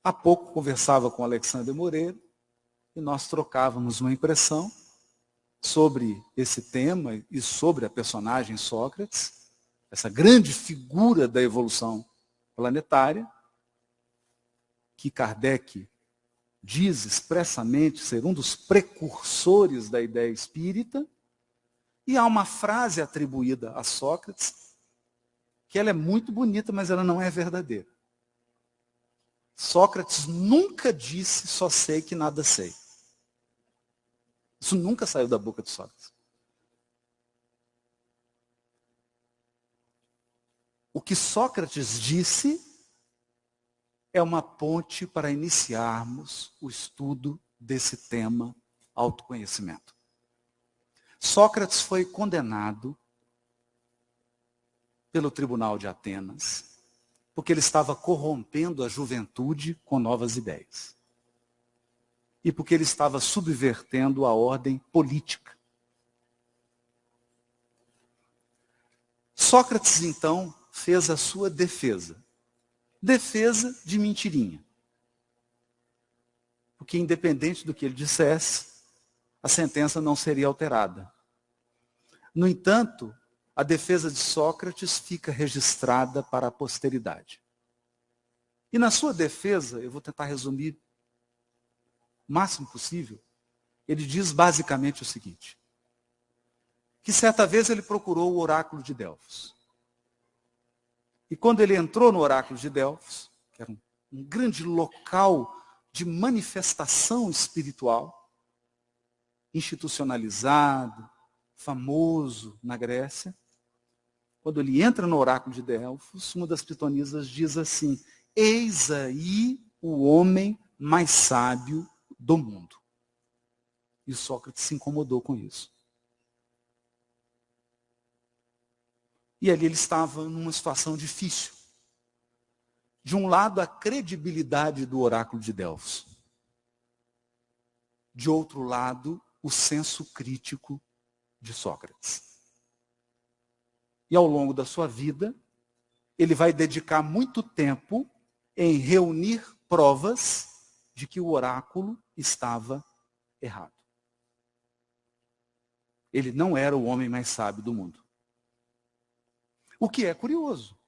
Há pouco conversava com o Alexandre Moreira e nós trocávamos uma impressão sobre esse tema e sobre a personagem Sócrates, essa grande figura da evolução planetária, que Kardec diz expressamente ser um dos precursores da ideia espírita, e há uma frase atribuída a Sócrates, que ela é muito bonita, mas ela não é verdadeira. Sócrates nunca disse, só sei que nada sei. Isso nunca saiu da boca de Sócrates. O que Sócrates disse é uma ponte para iniciarmos o estudo desse tema, autoconhecimento. Sócrates foi condenado pelo Tribunal de Atenas, porque ele estava corrompendo a juventude com novas ideias. E porque ele estava subvertendo a ordem política. Sócrates, então, fez a sua defesa. Defesa de mentirinha. Porque, independente do que ele dissesse, a sentença não seria alterada. No entanto, a defesa de Sócrates fica registrada para a posteridade. E na sua defesa, eu vou tentar resumir o máximo possível, ele diz basicamente o seguinte: que certa vez ele procurou o oráculo de Delfos. E quando ele entrou no oráculo de Delfos, que era um grande local de manifestação espiritual, institucionalizado, famoso na Grécia, quando ele entra no oráculo de Delfos, uma das pitonisas diz assim: eis aí o homem mais sábio do mundo. E Sócrates se incomodou com isso. E ali ele estava numa situação difícil. De um lado, a credibilidade do oráculo de Delfos. De outro lado, o senso crítico de Sócrates. E ao longo da sua vida, ele vai dedicar muito tempo em reunir provas de que o oráculo estava errado. Ele não era o homem mais sábio do mundo. O que é curioso.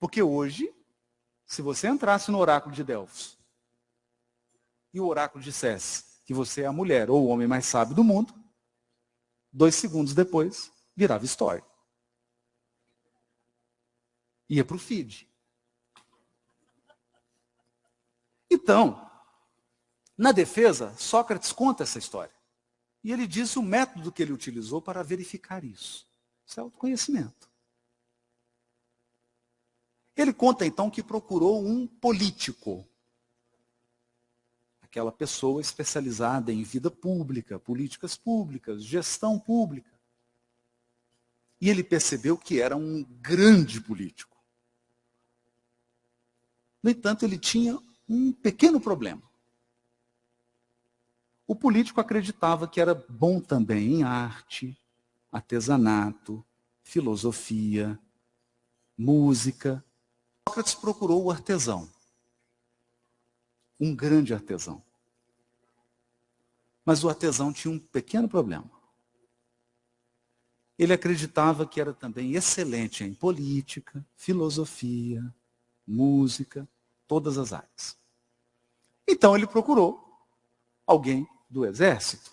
Porque hoje, se você entrasse no oráculo de Delfos e o oráculo dissesse que você é a mulher ou o homem mais sábio do mundo, 2 segundos depois, virava história. Ia para o feed. Então, na defesa, Sócrates conta essa história. E ele diz o método que ele utilizou para verificar isso. Isso é autoconhecimento. Ele conta, então, que procurou um político. Aquela pessoa especializada em vida pública, políticas públicas, gestão pública. E ele percebeu que era um grande político. No entanto, ele tinha um pequeno problema. O político acreditava que era bom também em arte, artesanato, filosofia, música. Sócrates procurou o artesão. Um grande artesão. Mas o artesão tinha um pequeno problema. Ele acreditava que era também excelente em política, filosofia, música, todas as áreas. Então ele procurou alguém do exército,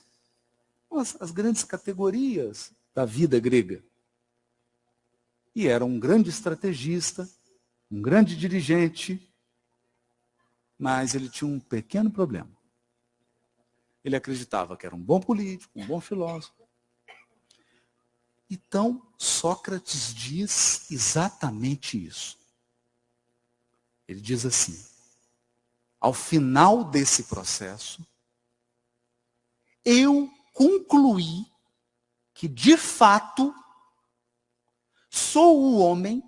as grandes categorias da vida grega. E era um grande estrategista, um grande dirigente, mas ele tinha um pequeno problema. Ele acreditava que era um bom político, um bom filósofo. Então, Sócrates diz exatamente isso. Ele diz assim: ao final desse processo, eu concluí que, de fato, sou o homem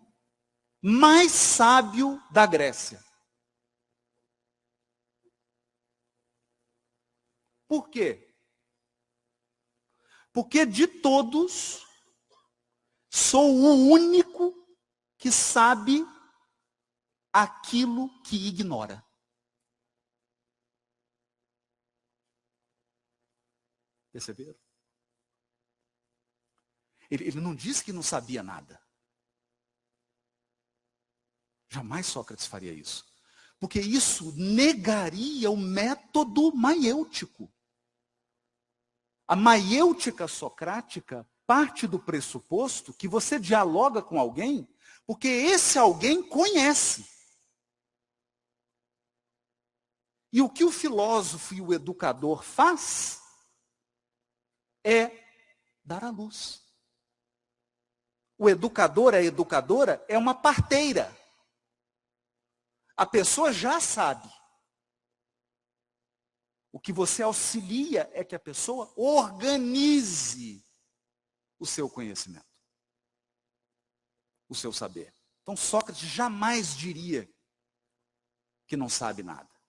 mais sábio da Grécia. Por quê? Porque de todos, sou o único que sabe aquilo que ignora. Perceberam? Ele não disse que não sabia nada. Jamais Sócrates faria isso. Porque isso negaria o método maiêutico. A maiêutica socrática parte do pressuposto que você dialoga com alguém porque esse alguém conhece. E o que o filósofo e o educador faz é dar à luz. O educador, a educadora, é uma parteira. A pessoa já sabe. O que você auxilia é que a pessoa organize o seu conhecimento, o seu saber. Então Sócrates jamais diria que não sabe nada.